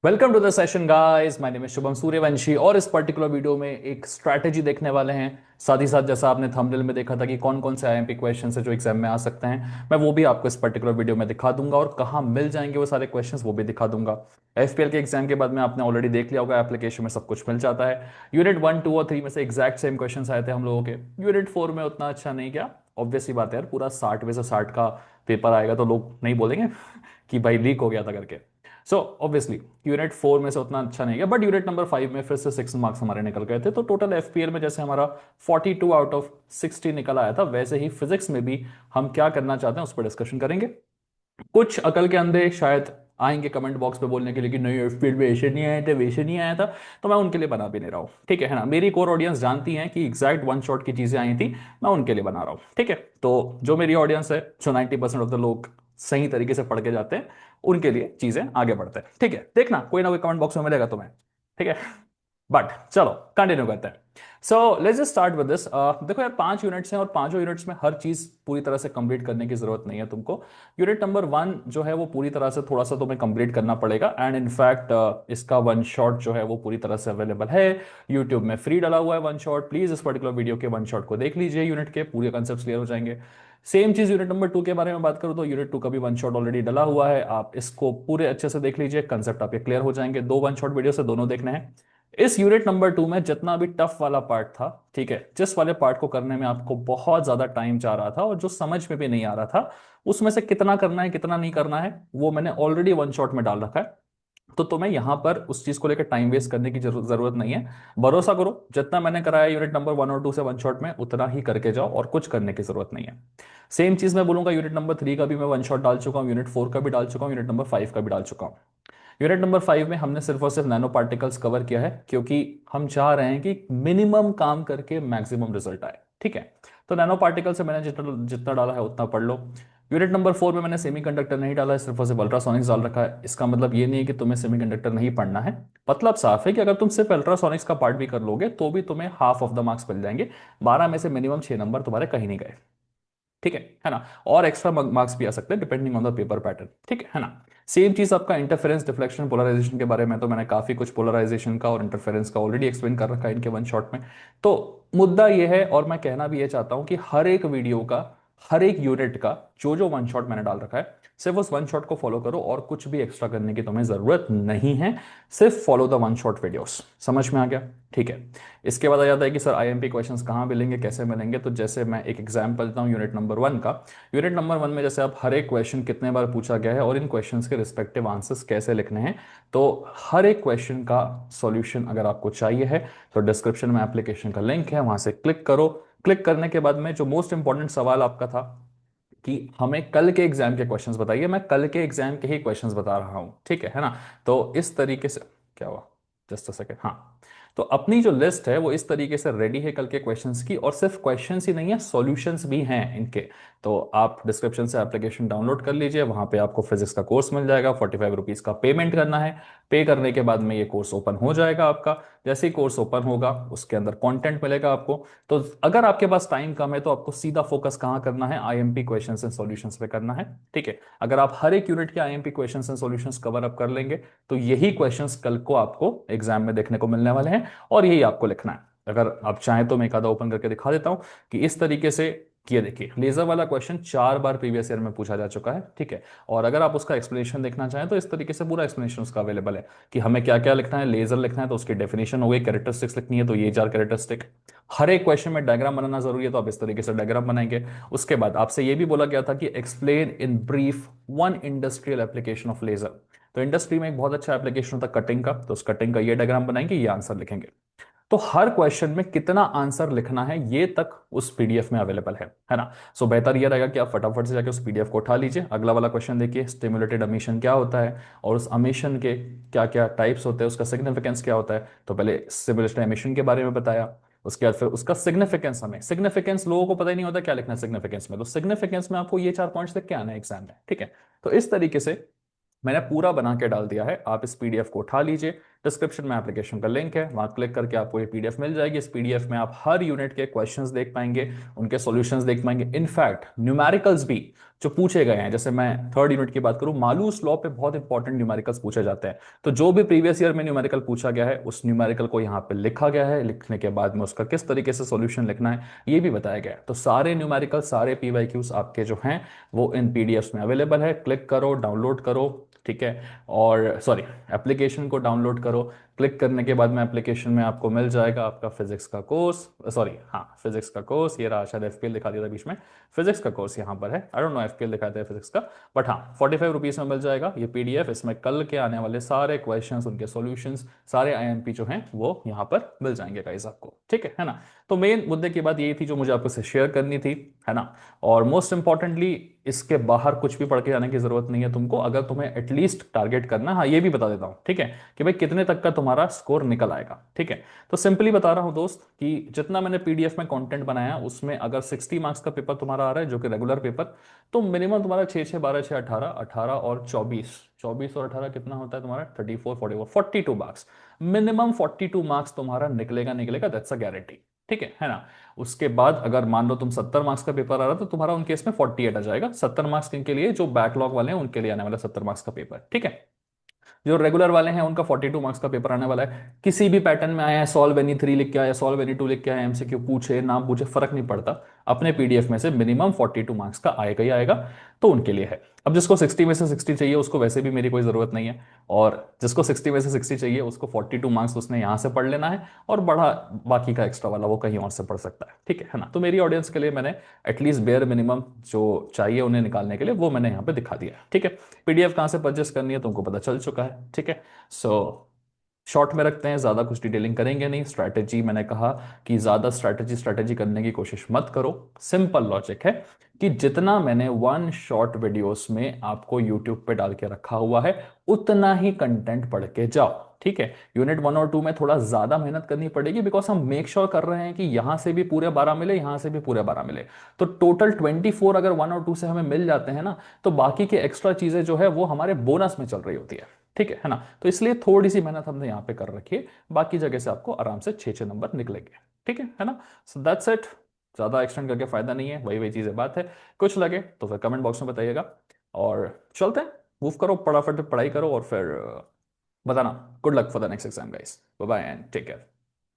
Welcome to the session guys, my name is Shubham Suryavanshi. और इस particular video में एक स्ट्रैटेजी देखने वाले हैं। साथ ही साथ जैसा आपने थंबनेल में देखा था कि कौन कौन से आईएमपी क्वेश्चन है जो एग्जाम में आ सकते हैं, मैं वो भी आपको इस पर्टिकुलर वीडियो में दिखा दूंगा और कहाँ मिल जाएंगे वो सारे क्वेश्चंस वो भी दिखा दूंगा। एफपीएल के एग्जाम के बाद में आपने ऑलरेडी देख लिया होगा, एप्लीकेशन में सब कुछ मिल जाता है। यूनिट 1, 2 और 3 में से एग्जैक्ट सेम क्वेश्चन आए थे हम लोगों के। यूनिट 4 में उतना अच्छा नहीं गया। ऑब्वियस ही बात है यार, पूरा 60 में से 60 का पेपर आएगा तो लोग नहीं बोलेंगे कि भाई लीक हो गया था करके। सो ऑब्वियसली यूनिट 4 में से उतना अच्छा नहीं गया, बट यूनिट नंबर 5 में फिर से 6 मार्क्स हमारे निकल गए थे। तो टोटल एफपीएल में जैसे हमारा 42 आउट ऑफ 60 निकल आया था, वैसे ही फिजिक्स में भी हम क्या करना चाहते हैं उस पर डिस्कशन करेंगे। कुछ अकल के अंधे शायद आएंगे कमेंट बॉक्स पे बोलने के लिए कि नहीं एफपीएल में ऐसे नहीं आया था वैसे नहीं आया था, तो मैं उनके लिए बना भी नहीं रहा हूँ, ठीक है ना। मेरी कोर ऑडियंस जानती है कि एग्जैक्ट वन शॉट की चीजें आई थी, मैं उनके लिए बना रहा हूँ, ठीक है। तो जो मेरी ऑडियंस है, जो 90% ऑफ द लोग सही तरीके से पढ़ के जाते हैं, उनके लिए चीजें आगे बढ़ते हैं, ठीक है। देखना कोई ना कोई कमेंट बॉक्स में मिलेगा तुम्हें, ठीक है। बट चलो कंटिन्यू करते हैं। So let's just start with this. देखो यार, 5 यूनिट्स हैं और पांचों यूनिट्स में हर चीज पूरी तरह से कंप्लीट करने की जरूरत नहीं है तुमको। यूनिट नंबर 1 जो है वो पूरी तरह से थोड़ा सा तुम्हें कंप्लीट करना पड़ेगा, एंड इनफैक्ट इसका वन शॉट जो है वो पूरी तरह से अवेलेबल है। यूट्यूब में फ्री डाला हुआ है वन शॉट। प्लीज इस पर्टिकुलर वीडियो के वन शॉट को देख लीजिए, यूनिट के पूरे कंसेप्ट क्लियर हो जाएंगे। सेम चीज यूनिट नंबर 2 के बारे में बात करूं तो यूनिट 2 का भी वन शॉट ऑलरेडी डला हुआ है, आप इसको पूरे अच्छे से देख लीजिए, कंसेप्ट आपके क्लियर हो जाएंगे। दो वन शॉट वीडियो से दोनों देखने हैं। इस यूनिट नंबर 2 में जितना भी टफ वाला पार्ट था, ठीक है, जिस वाले पार्ट को करने में आपको बहुत ज्यादा टाइम जा रहा था और जो समझ में भी नहीं आ रहा था, उसमें से कितना करना है कितना नहीं करना है वो मैंने ऑलरेडी वन शॉट में डाल रखा है। तो तुम्हें यहां पर उस चीज को लेकर टाइम वेस्ट करने की जरूरत नहीं है। भरोसा करो, जितना मैंने कराया यूनिट नंबर 1 और 2 से वन शॉट में, उतना ही करके जाओ और कुछ करने की जरूरत नहीं है। सेम चीज मैं बोलूंगा, यूनिट नंबर 3 का भी मैं वन शॉट डाल चुका हूँ, यूनिट 4 का भी डाल चुका हूँ, यूनिट नंबर 5 का भी डाल चुका हूँ। यूनिट नंबर 5 में हमने सिर्फ और सिर्फ नैनो पार्टिकल्स कवर किया है, क्योंकि हम चाह रहे हैं कि मिनिमम काम करके मैक्सिमम रिजल्ट आए, ठीक है। तो नैनो पार्टिकल से मैंने जितना जितना डाला है उतना पढ़ लो। यूनिट नंबर 4 में मैंने सेमीकंडक्टर नहीं डाला है, सिर्फ और सिर्फ अल्ट्रासोनिक्स डाल रखा है। इसका मतलब ये नहीं है कि तुम्हें सेमीकंडक्टर नहीं पढ़ना है। मतलब साफ है कि अगर तुम सिर्फ अल्ट्रासोनिक्स का पार्ट भी कर लोगे तो भी तुम्हें हाफ ऑफ द मार्क्स मिल जाएंगे। 12 में से मिनिमम 6 नंबर तुम्हारे कहीं नहीं गए, ठीक है ना। और एक्स्ट्रा मार्क्स भी आ सकते हैं depending on the paper pattern, ठीक है ना। सेम चीज आपका इंटरफेरेंस, डिफ्लेक्शन, पोलराइजेशन के बारे में तो मैंने काफी कुछ पोलराइजेशन का और इंटरफेरेंस का ऑलरेडी एक्सप्लेन कर रखा है इनके वन शॉट में। तो मुद्दा ये है, और मैं कहना भी ये चाहता हूं कि हर एक वीडियो का, हर एक यूनिट का जो जो वन शॉट मैंने डाल रखा है, सिर्फ उस वन शॉट को फॉलो करो और कुछ भी एक्स्ट्रा करने की तुम्हें जरूरत नहीं है। सिर्फ follow the one shot videos. समझ में आ गया, ठीक है। इसके बाद आ जाता है कि सर आईएमपी क्वेश्चंस कहाँ मिलेंगे, कैसे मिलेंगे। तो जैसे मैं एक एग्जांपल देता हूँ यूनिट नंबर 1 का। यूनिट नंबर 1 में जैसे आप हर एक क्वेश्चन कितने बार पूछा गया है और इन क्वेश्चंस के रिस्पेक्टिव आंसर्स कैसे लिखने हैं, तो हर एक क्वेश्चन का सॉल्यूशन अगर आपको चाहिए है तो डिस्क्रिप्शन में एप्लीकेशन का लिंक है, वहां से क्लिक करो। क्लिक करने के बाद में जो मोस्ट इंपॉर्टेंट सवाल आपका था कि हमें कल के एग्जाम के क्वेश्चंस बताइए, मैं कल के एग्जाम के ही क्वेश्चंस बता रहा हूं, ठीक है ना। तो इस तरीके से, क्या हुआ, जस्ट अ सेकेंड, हाँ। तो अपनी जो लिस्ट है वो इस तरीके से रेडी है कल के क्वेश्चंस की, और सिर्फ क्वेश्चंस ही नहीं है, सॉल्यूशंस भी हैं इनके। तो आप डिस्क्रिप्शन से एप्लीकेशन डाउनलोड कर लीजिए, वहां पे आपको फिजिक्स का कोर्स मिल जाएगा। 45 रुपीज का पेमेंट करना है। पे करने के बाद में ये कोर्स ओपन हो जाएगा आपका। जैसे ही कोर्स ओपन होगा उसके अंदर कंटेंट मिलेगा आपको। तो अगर आपके पास टाइम कम है तो आपको सीधा फोकस कहाँ करना है, आईएमपी क्वेश्चंस एंड सॉल्यूशंस पे करना है, ठीक है। अगर आप हर एक यूनिट के IMP questions and solutions cover up कर लेंगे तो यही क्वेश्चंस कल को आपको एग्जाम में देखने को मिलने वाले हैं, और यही आपको लिखना है। अगर आप चाहें तो मैं एक आधा ओपन करके दिखा देता हूं कि इस तरीके से। ये देखिए, लेजर वाला क्वेश्चन 4 बार प्रीवियस ईयर में पूछा जा चुका है, ठीक है। और अगर आप उसका एक्सप्लेनेशन देखना चाहें तो इस तरीके से पूरा एक्सप्लेनेशन उसका अवेलेबल है कि हमें क्या क्या लिखना है। लेजर लिखना है तो उसकी डेफिनेशन हो गई, कैरेक्टरिस्टिक्स लिखनी है तो ये 4 कैरेक्टरिस्टिक। हर एक क्वेश्चन में डायग्राम बनाना जरूरी है तो आप इस तरीके से डायग्राम बनाएंगे। उसके बाद आपसे ये भी बोला गया था कि explain in brief one industrial application of laser. तो इंडस्ट्री में एक बहुत अच्छा एप्लीकेशन होता है कटिंग का, तो उस कटिंग का ये डायग्राम बनाएंगे, ये आंसर लिखेंगे। तो हर क्वेश्चन में कितना आंसर लिखना है ये तक उस पीडीएफ में अवेलेबल है ना। सो बेहतर ये रहेगा कि आप फटाफट से जाके उस पीडीएफ को उठा लीजिए। अगला वाला क्वेश्चन देखिए, स्टिमुलेटेड अमीशन क्या होता है और उस अमीशन के क्या क्या टाइप्स होते हैं, उसका सिग्निफिकेंस क्या होता है। तो पहले स्टिमुलेटेड अमीशन के बारे में बताया, उसके बाद फिर उसका सिग्निफिकेंस, हमें सिग्निफिकेंस लोगों को पता ही नहीं होता क्या लिखना है सिग्निफिकेंस में, तो सिग्निफिकेंस में आपको ये 4 पॉइंट्स लिख के आना है एग्जाम में, ठीक है। तो इस तरीके से मैंने पूरा बना के डाल दिया है, आप इस पीडीएफ को उठा लीजिए। डिस्क्रिप्शन में एप्लीकेशन का लिंक है, वहां क्लिक करके आपको ये पीडीएफ मिल जाएगी। इस पीडीएफ में आप हर यूनिट के क्वेश्चंस देख पाएंगे, उनके सॉल्यूशंस देख पाएंगे, इनफैक्ट न्यूमेरिकल्स भी जो पूछे गए हैं। जैसे मैं थर्ड यूनिट की बात करूं, मालूस लॉ पे बहुत इंपॉर्टेंट न्यूमेरिकल्स पूछे जाते हैं, तो जो भी प्रीवियस ईयर में न्यूमेरिकल पूछा गया है उस न्यूमेरिकल को यहाँ पे लिखा गया है, लिखने के बाद में उसका किस तरीके से सॉल्यूशन लिखना है ये भी बताया गया है। तो सारे न्यूमेरिकल, सारे पीवाईक्यूज आपके जो हैं वो इन पीडीएफ में अवेलेबल है। क्लिक करो, डाउनलोड करो, ठीक है, और सॉरी, एप्लीकेशन को डाउनलोड करो। क्लिक करने के बाद में एप्लीकेशन में आपको मिल जाएगा आपका फिजिक्स का कोर्स, सॉरी हाँ फिजिक्स का कोर्स, ये रहा, शायद एफपीएल दिखा दिया था बीच में, फिजिक्स का कोर्स यहाँ पर है, आई डोंट नो एफपीएल दिखाया था फिजिक्स का, बट हाँ 45 रुपीज़ में मिल जाएगा ये पीडीएफ। इसमें कल के आने वाले सारे क्वेश्चंस, उनके सॉल्यूशंस, सारे आईएमपी जो हैं वो यहाँ पर मिल जाएंगे गाइस आपको, ठीक है ना। तो मेन मुद्दे की बात यही थी जो मुझे आपको से शेयर करनी थी, है ना। और मोस्ट इंपॉर्टेंटली इसके बाहर कुछ भी पढ़ के जाने की जरूरत नहीं है तुमको, अगर तुम्हें एटलीस्ट टारगेट करना है। हाँ ये भी बता देता हूँ, ठीक है, कि भाई कितने तक का तुम्हारा स्कोर निकल आएगा, ठीक है। तो सिंपली बता रहा हूँ दोस्त कि जितना मैंने पीडीएफ में कंटेंट बनाया उसमें अगर 60 मार्क्स का पेपर तुम्हारा आ रहा है जो कि रेगुलर पेपर, तो मिनिमम तुम्हारा 6 6 12 6 18 18 और 24, 24 और 18 कितना होता है तुम्हारा 34 44 42 मार्क्स, मिनिमम 42 मार्क्स तुम्हारा निकलेगा निकलेगा, दैट्स अ गारंटी, ठीक है ना। उसके बाद अगर मान लो तुम 70 मार्क्स का पेपर आ रहा तो तुम्हारा उन केस में 48 आ जाएगा। 70 मार्क्स के लिए जो बैकलॉग वाले हैं उनके लिए आने वाला 70 मार्क्स का पेपर, ठीक है। जो रेगुलर वाले हैं उनका 42 मार्क्स का पेपर आने वाला है। किसी भी पैटर्न में आया है, सॉल्व एनी 3 लिख के आया, सॉल्व एनी 2 लिख के आया, एमसीक्यू पूछे ना पूछे फर्क नहीं पड़ता, अपने पीडीएफ में से मिनिमम 42 मार्क्स का आएगा ही आएगा, तो उनके लिए है। अब जिसको 60 में से 60 चाहिए उसको वैसे भी मेरी कोई जरूरत नहीं है, और जिसको 60 में से 60 चाहिए उसको 42 मार्क्स उसने यहां से पढ़ लेना है, और बड़ा बाकी का एक्स्ट्रा वाला वो कहीं और से पढ़ सकता है, ठीक है ना। तो मेरी ऑडियंस के लिए मैंने एटलीस्ट बेयर मिनिमम जो चाहिए उन्हें निकालने के लिए वो मैंने यहाँ पे दिखा दिया है, ठीक है। पीडीएफ कहाँ से परचेस करनी है तुमको पता चल चुका है, ठीक है। सो शॉर्ट में रखते हैं, ज़्यादा कुछ डिटेलिंग करेंगे नहीं। स्ट्रैटेजी मैंने कहा कि ज़्यादा स्ट्रैटेजी करने की कोशिश मत करो। सिंपल लॉजिक है कि जितना मैंने वन शॉर्ट वीडियोस में आपको यूट्यूब पे डाल के रखा हुआ है उतना ही कंटेंट पढ़ के जाओ, ठीक है। यूनिट 1 और 2 में थोड़ा ज़्यादा मेहनत करनी पड़ेगी, बिकॉज हम मेक श्योर कर रहे हैं कि यहां से भी पूरे 12 मिले, यहां से भी पूरे 12 मिले, तो टोटल 24 अगर 1 और 2 से हमें मिल जाते हैं ना, तो बाकी की एक्स्ट्रा चीज़ें जो है वो हमारे बोनस में चल रही होती है, ठीक है ना। तो इसलिए थोड़ी सी मेहनत हमने यहाँ पे कर रखी है, बाकी जगह से आपको आराम से 6 नंबर निकलेंगे, ठीक है ना। सो दैट्स इट, ज़्यादा एक्सटेंड करके फायदा नहीं है, वही वही चीज़ें बात है। कुछ लगे तो फिर कमेंट बॉक्स में बताइएगा, और चलते हैं, मूव करो, फटाफट पढ़ाई करो, और फिर बताना। Good luck for the next exam guys, bye bye and take care.